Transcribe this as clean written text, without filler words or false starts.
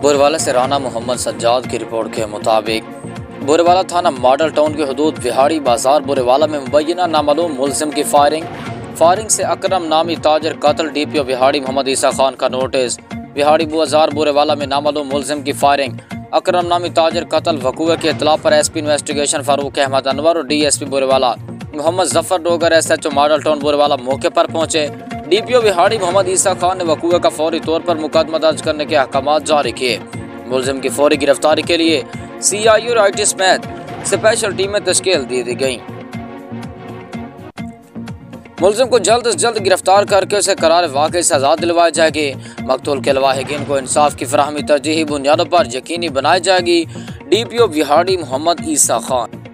बोरवाला से राना मोहम्मद सज्जाद की रिपोर्ट के मुताबिक बोरवाला थाना मॉडल टाउन के हदूद विहाड़ी बाजार बोरवाला में मुबैना नामालूम मुलजिम की फायरिंग से अकरम नामी ताजर कत्ल। DPO विहाड़ी मोहम्मद ईसा खान का नोटिस। विहाड़ी बाजार बोरवाला में नामालूम मुलजिम की फायरिंग, अकरम नामी ताजर कत्ल। वकूए की इत्तला पर SP इन्वेस्टिगेशन फारूक अहमद अनवर और DSP Burewala Mohammad Zafar Dogar SHO Model Town Burewala मौके पर पहुंचे। DPO विहाड़ी मोहम्मद ईसा खान ने वकूए का फौरी तौर पर मुकदमा दर्ज करने के अहकाम जारी किए। मुलजिम की फौरी गिरफ्तारी के लिए CI और IT समेत स्पेशल टीमें तश्कील दी गई। मुलजिम को जल्द से जल्द गिरफ्तार करके उसे करार वाकई सजा दिलवाई जाएगी। मकतूल के लवाहिकीन को इंसाफ की फराहमी तरजीही बुनियादों पर यकीनी बनाई जाएगी। DPO विहाड़ी मोहम्मद ईसा खान।